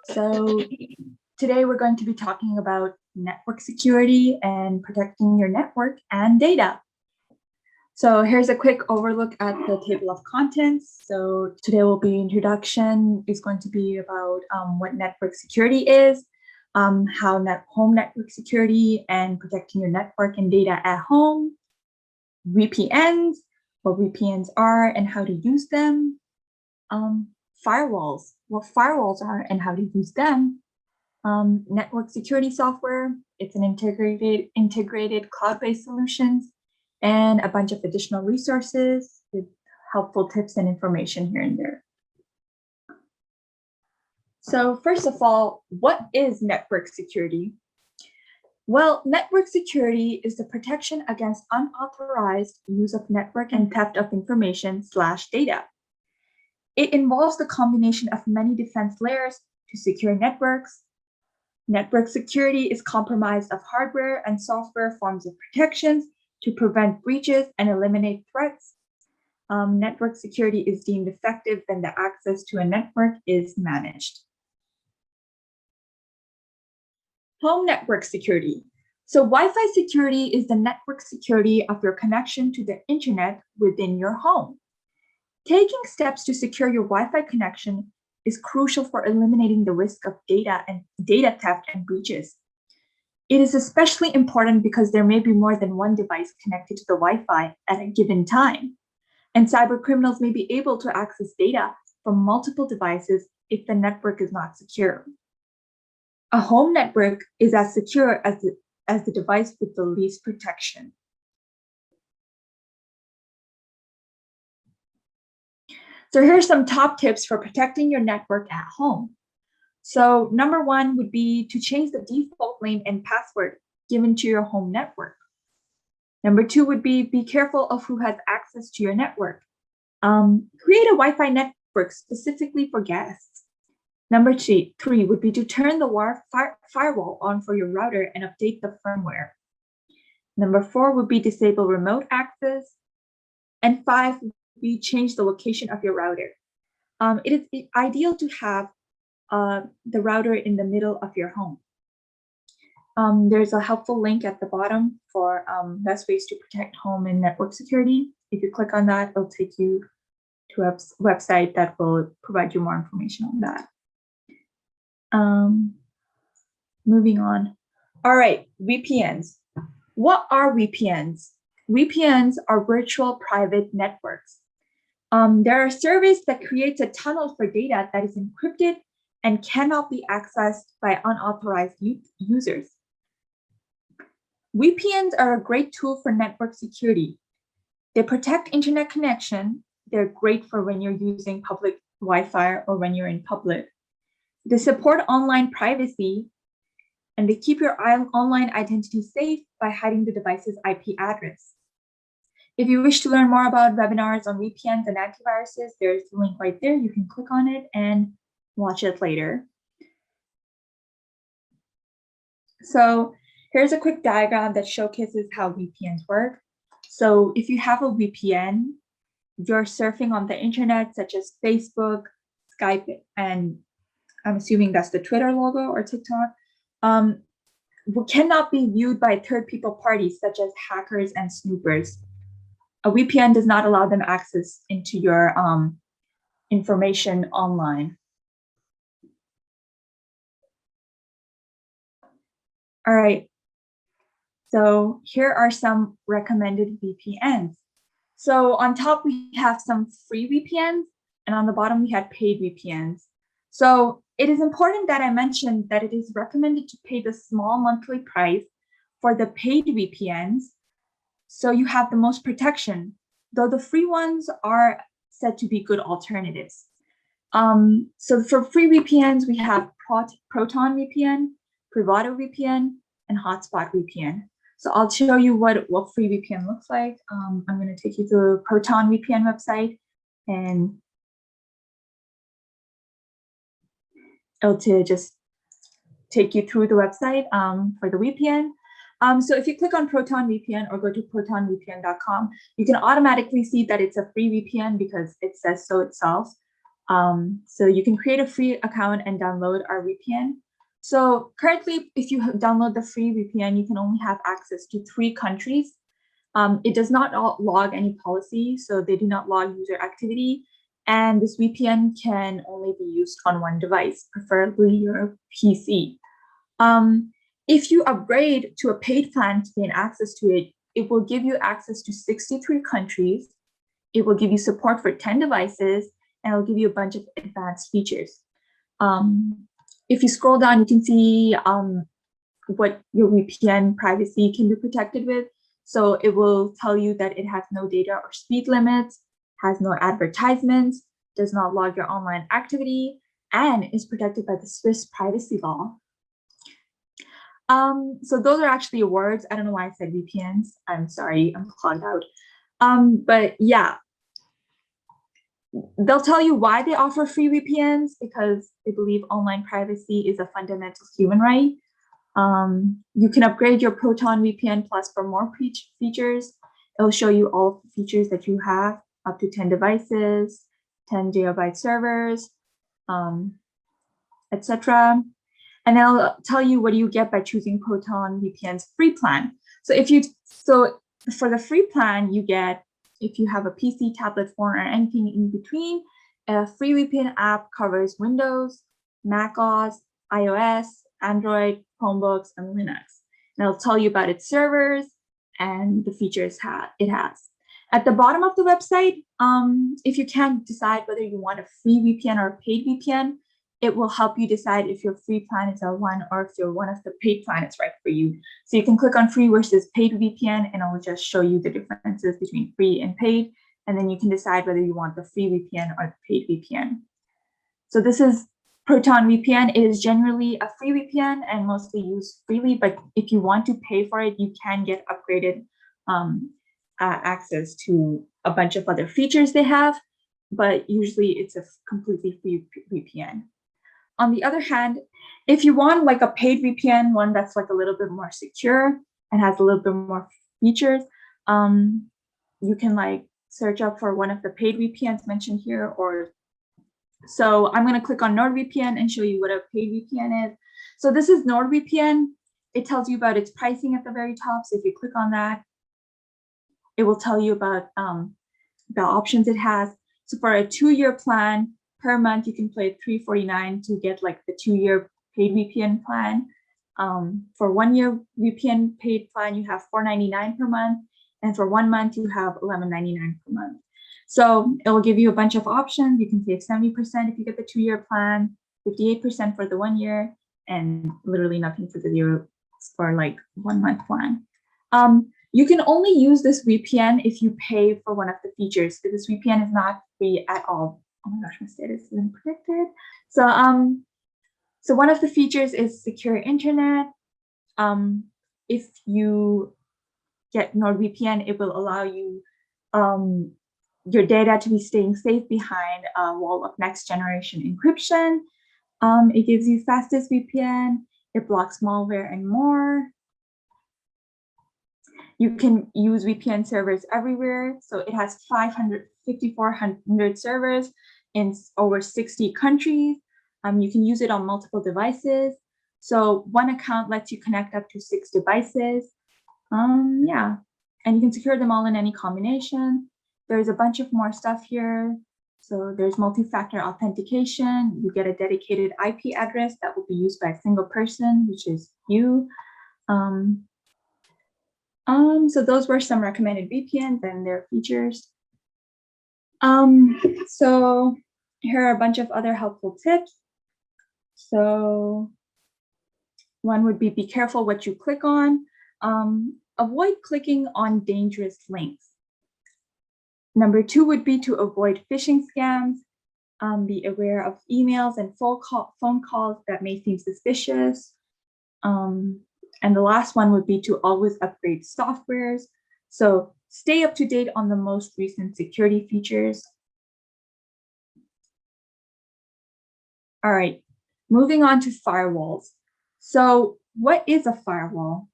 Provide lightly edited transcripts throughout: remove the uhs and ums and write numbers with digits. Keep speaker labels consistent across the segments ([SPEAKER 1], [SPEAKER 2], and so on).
[SPEAKER 1] So today we're going to be talking about network security and protecting your network and data. So here's a quick overlook at the table of contents. So today will be introduction is going to be about what network security is, how home network security and protecting your network and data at home, VPNs, what VPNs are and how to use them, firewalls, what firewalls are and how to use them, network security software, it's an integrated cloud-based solutions, and a bunch of additional resources with helpful tips and information here and there. So first of all, what is network security? Well, network security is the protection against unauthorized use of network and theft of information/data. It involves the combination of many defense layers to secure networks. Network security is comprised of hardware and software forms of protections to prevent breaches and eliminate threats. Network security is deemed effective when the access to a network is managed. Home network security. So Wi-Fi security is the network security of your connection to the internet within your home. Taking steps to secure your Wi-Fi connection is crucial for eliminating the risk of data theft and breaches. It is especially important because there may be more than one device connected to the Wi-Fi at a given time, and cyber criminals may be able to access data from multiple devices if the network is not secure. A home network is as secure as the device with the least protection. So here's some top tips for protecting your network at home. So number one would be to change the default name and password given to your home network. Number two would be careful of who has access to your network. Create a Wi-Fi network specifically for guests. Number three would be to turn the firewall on for your router and update the firmware. Number four would be disable remote access. And five would be change the location of your router. It is ideal to have the router in the middle of your home. There's a helpful link at the bottom for best ways to protect home and network security. If you click on that, it'll take you to a website that will provide you more information on that. Moving on. All right, VPNs. What are VPNs? VPNs are virtual private networks. There are surveys that creates a tunnel for data that is encrypted and cannot be accessed by unauthorized users. VPNs are a great tool for network security. They protect internet connection. They're great for when you're using public Wi-Fi or when you're in public. They support online privacy, and they keep your online identity safe by hiding the device's IP address. If you wish to learn more about webinars on VPNs and antiviruses, there's a link right there. You can click on it and watch it later. So here's a quick diagram that showcases how VPNs work. So if you have a VPN, you're surfing on the internet, such as Facebook, Skype, and I'm assuming that's the Twitter logo or TikTok, cannot be viewed by third people parties such as hackers and snoopers. A VPN does not allow them access into your information online. All right, so here are some recommended VPNs. So on top, we have some free VPNs, and on the bottom, we have paid VPNs. So it is important that I mention that it is recommended to pay the small monthly price for the paid VPNs, so you have the most protection, though the free ones are said to be good alternatives. So for free VPNs, we have ProtonVPN, PrivadoVPN, and Hotspot VPN. So I'll show you what free VPN looks like. I'm going to take you to ProtonVPN website, and it'll just take you through the website for the VPN. So if you click on ProtonVPN or go to protonvpn.com, you can automatically see that it's a free VPN because it says so itself. So you can create a free account and download our VPN. So currently, if you download the free VPN, you can only have access to 3 countries. It does not log any policy, so they do not log user activity. And this VPN can only be used on one device, preferably your PC. If you upgrade to a paid plan to gain access to it, it will give you access to 63 countries. It will give you support for 10 devices, and it'll give you a bunch of advanced features. If you scroll down, you can see what your VPN privacy can be protected with. So it will tell you that it has no data or speed limits, has no advertisements, does not log your online activity, and is protected by the Swiss privacy law. So those are actually words. I don't know why I said VPNs. I'm sorry, I'm clogged out. But yeah, they'll tell you why they offer free VPNs, because they believe online privacy is a fundamental human right. You can upgrade your ProtonVPN Plus for more features. It'll show you all the features that you have, up to 10 devices, 10 GB servers, etc. And it'll tell you what you get by choosing ProtonVPN's free plan. So for the free plan, you get, if you have a PC, tablet, phone, or anything in between, a free VPN app covers Windows, Mac OS, iOS, Android, Chromebooks, and Linux. And it'll tell you about its servers and the features it has. At the bottom of the website, if you can't decide whether you want a free VPN or a paid VPN, it will help you decide if your free plan is one or if your one of the paid plan is right for you. So you can click on free versus paid VPN, and it will just show you the differences between free and paid. And then you can decide whether you want the free VPN or the paid VPN. So this is ProtonVPN. It is generally a free VPN and mostly used freely, but if you want to pay for it, you can get upgraded access to a bunch of other features they have, but usually it's a completely free VPN. On the other hand, if you want like a paid VPN, one that's like a little bit more secure and has a little bit more features, you can like search up for one of the paid VPNs mentioned here. So I'm going to click on NordVPN and show you what a paid VPN is. So this is NordVPN. It tells you about its pricing at the very top. So if you click on that, it will tell you about the options it has. So for a 2-year plan, per month, you can pay $349 to get like the 2-year paid VPN plan. For 1-year VPN paid plan, you have $499 per month. And for 1 month, you have $11.99 per month. So it will give you a bunch of options. You can save 70% if you get the 2-year plan, 58% for the 1 year, and literally nothing for the 0 for like 1 month plan. You can only use this VPN if you pay for one of the features, because this VPN is not free at all. Oh my gosh, my status isn't predicted. So one of the features is secure internet. If you get NordVPN, it will allow you your data to be staying safe behind a wall of next generation encryption. It gives you fastest VPN. It blocks malware and more. You can use VPN servers everywhere. So it has 5,400 servers in over 60 countries. You can use it on multiple devices. So one account lets you connect up to 6 devices. Yeah, and you can secure them all in any combination. There's a bunch of more stuff here. So there's multi-factor authentication. You get a dedicated IP address that will be used by a single person, which is you. So those were some recommended VPNs and their features. So here are a bunch of other helpful tips. So one would be careful what you click on. Avoid clicking on dangerous links. Number 2 would be to avoid phishing scams. Be aware of emails and phone calls that may seem suspicious. And the last one would be to always upgrade softwares. So stay up to date on the most recent security features. All right, moving on to firewalls. So what is a firewall?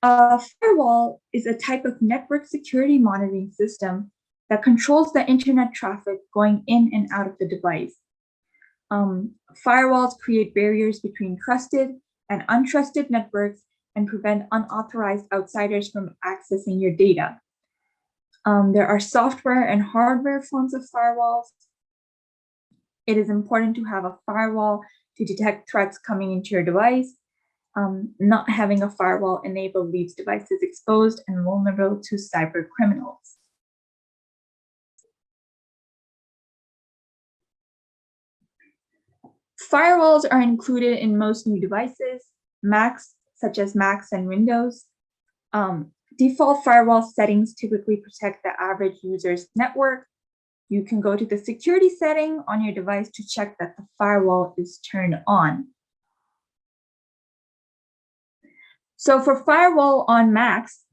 [SPEAKER 1] A firewall is a type of network security monitoring system that controls the internet traffic going in and out of the device. Firewalls create barriers between trusted and untrusted networks and prevent unauthorized outsiders from accessing your data. There are software and hardware forms of firewalls. It is important to have a firewall to detect threats coming into your device. Not having a firewall enabled leaves devices exposed and vulnerable to cyber criminals. Firewalls are included in most new devices, Macs, such as Macs and Windows. Default firewall settings typically protect the average user's network. You can go to the security setting on your device to check that the firewall is turned on. So for firewall on Macs,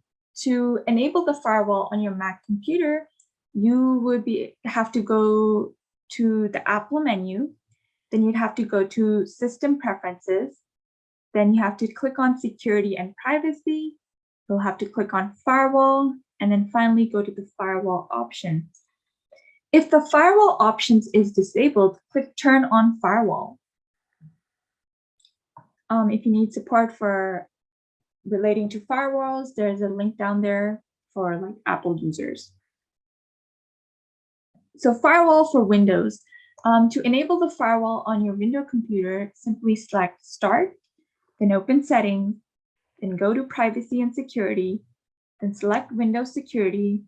[SPEAKER 1] to enable the firewall on your Mac computer, you would have to go to the Apple menu. Then you'd have to go to System Preferences. Then you have to click on Security and Privacy. You'll have to click on Firewall, and then finally go to the Firewall option. If the Firewall options is disabled, click Turn on Firewall. If you need support for relating to firewalls, there's a link down there for like Apple users. So Firewall for Windows. To enable the firewall on your Windows computer, simply select Start, then open Settings, then go to Privacy and Security, then select Windows Security,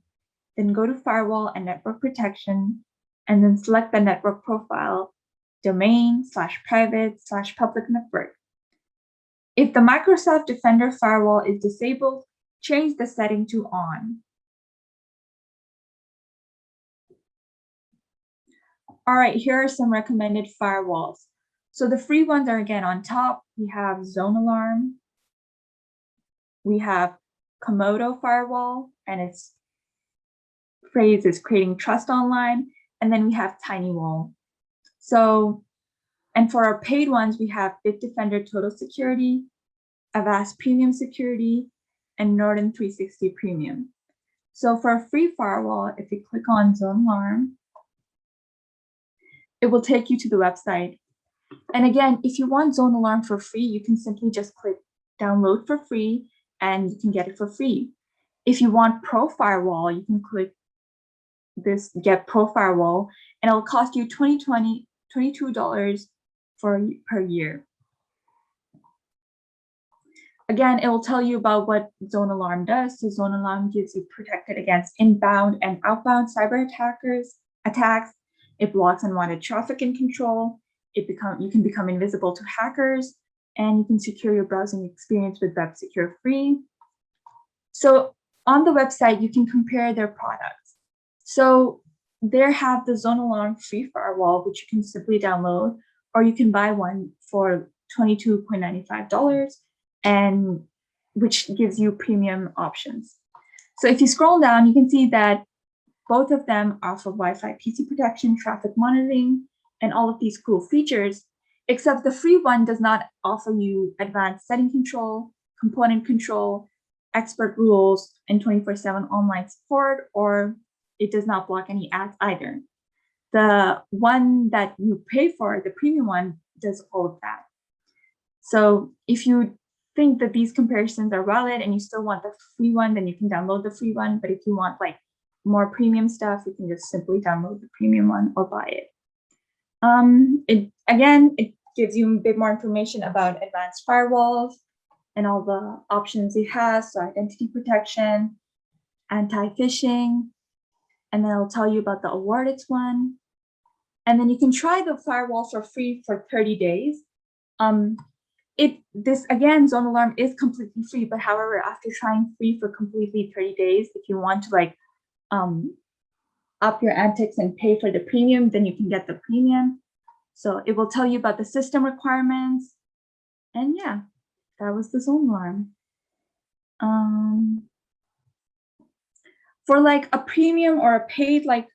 [SPEAKER 1] then go to Firewall and Network Protection, and then select the network profile, domain/private/public network. If the Microsoft Defender firewall is disabled, change the setting to on. All right, here are some recommended firewalls. So the free ones are again on top. We have Zone Alarm. We have Komodo Firewall, and its phrase is creating trust online. And then we have TinyWall. So, and for our paid ones, we have Bitdefender Total Security, Avast Premium Security, and Norton 360 Premium. So for a free firewall, if you click on Zone Alarm, it will take you to the website. And again, if you want Zone Alarm for free, you can simply just click download for free and you can get it for free. If you want Pro Firewall, you can click this Get Pro Firewall, and it'll cost you $22 per year. Again, it will tell you about what Zone Alarm does. So Zone Alarm gives you protected against inbound and outbound cyber attacks. It blocks unwanted traffic and control. You can become invisible to hackers, and you can secure your browsing experience with Web Secure Free. So on the website, you can compare their products. So they have the Zone Alarm free firewall, which you can simply download, or you can buy one for $22.95, and which gives you premium options. So if you scroll down, you can see that both of them offer Wi-Fi PC protection, traffic monitoring, and all of these cool features, except the free one does not offer you advanced setting control, component control, expert rules, and 24/7 online support, or it does not block any ads either. The one that you pay for, the premium one, does all of that. So if you think that these comparisons are valid and you still want the free one, then you can download the free one. But if you want like more premium stuff, you can just simply download the premium one or buy it. It gives you a bit more information about advanced firewalls and all the options it has. So identity protection, anti-phishing, and then it'll tell you about the awarded one. And then you can try the firewall for free for 30 days. Zone Alarm is completely free, but however, after trying free for completely 30 days, if you want to like up your antics and pay for the premium, then you can get the premium. So it will tell you about the system requirements. And yeah, that was the Zone Alarm. For like a premium or a paid like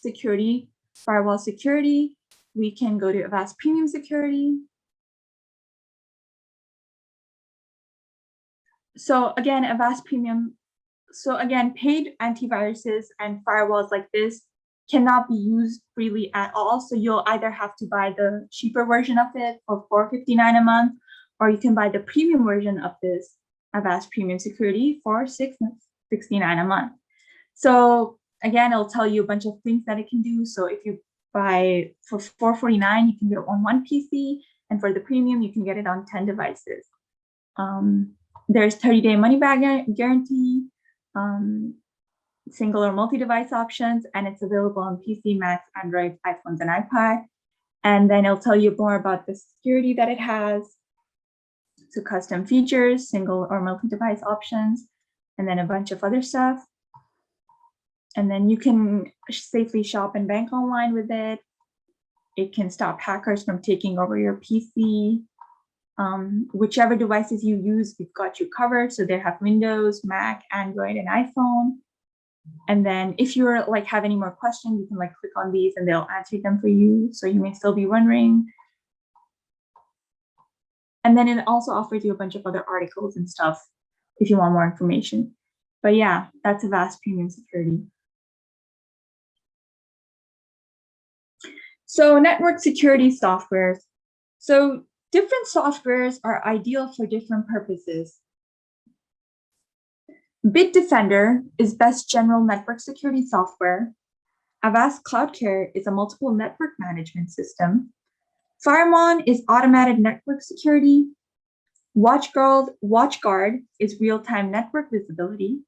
[SPEAKER 1] security, firewall security, we can go to Avast Premium Security. So again, Avast Premium. So again, paid antiviruses and firewalls like this cannot be used freely at all. So you'll either have to buy the cheaper version of it for $4.59 a month, or you can buy the premium version of this Avast Premium Security for $6.69 a month. So again, it'll tell you a bunch of things that it can do. So if you buy for $4.49, you can get it on one PC, and for the premium, you can get it on 10 devices. There's 30-day money-back guarantee, single or multi-device options, and it's available on PC, Macs, Android, iPhones, and iPad. And then it'll tell you more about the security that it has. So custom features, single or multi-device options, and then a bunch of other stuff. And then you can safely shop and bank online with it. It can stop hackers from taking over your PC. Whichever devices you use, we've got you covered. So they have Windows, Mac, Android, and iPhone. And then if you're like have any more questions, you can like click on these and they'll answer them for you. So you may still be wondering. And then it also offers you a bunch of other articles and stuff if you want more information. But yeah, that's Avast Premium Security. So network security softwares. So different softwares are ideal for different purposes. Bitdefender is best general network security software. Avast CloudCare is a multiple network management system. Firewall is automated network security. WatchGuard is real-time network visibility.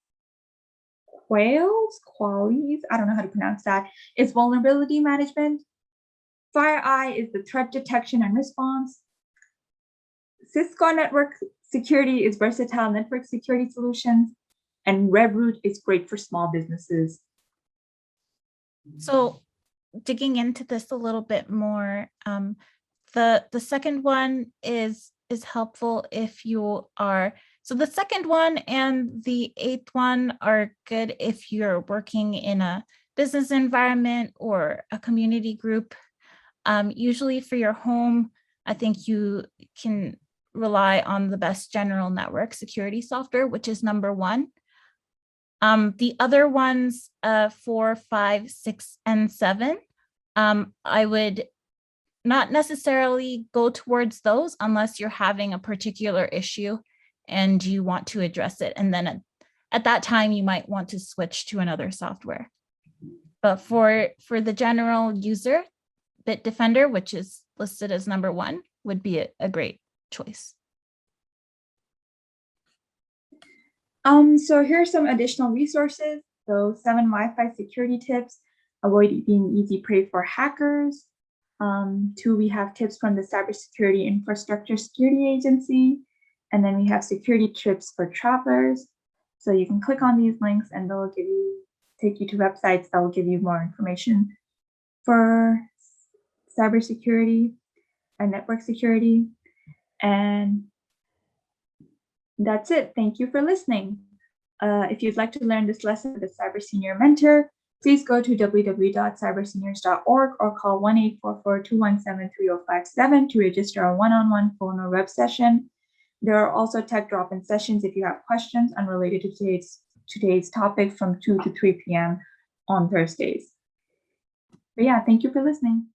[SPEAKER 1] Qualys, I don't know how to pronounce that, is vulnerability management. FireEye is the threat detection and response. Cisco Network Security is versatile network security solutions. And RevRoot is great for small businesses.
[SPEAKER 2] So digging into this a little bit more, the second one is helpful if you are, so the second one and the eighth one are good if you're working in a business environment or a community group. Usually for your home, I think you can rely on the best general network security software, which is number one. The other ones, 4, 5, 6, and 7, I would not necessarily go towards those unless you're having a particular issue and you want to address it. And then at that time, you might want to switch to another software. But for the general user, Bitdefender, which is listed as number 1, would be a great choice.
[SPEAKER 1] So here are some additional resources. So 7 Wi-Fi security tips, avoid being easy prey for hackers. 2, we have tips from the Cybersecurity Infrastructure Security Agency. And then we have security tips for travelers. So you can click on these links and they'll take you to websites that will give you more information for cybersecurity and network security. And that's it. Thank you for listening. If you'd like to learn this lesson with a Cyber Senior Mentor, please go to www.cyberseniors.org or call 1-844-217-3057 to register a one-on-one phone or web session. There are also tech drop-in sessions if you have questions unrelated to today's topic from 2 to 3 p.m. on Thursdays. But yeah, thank you for listening.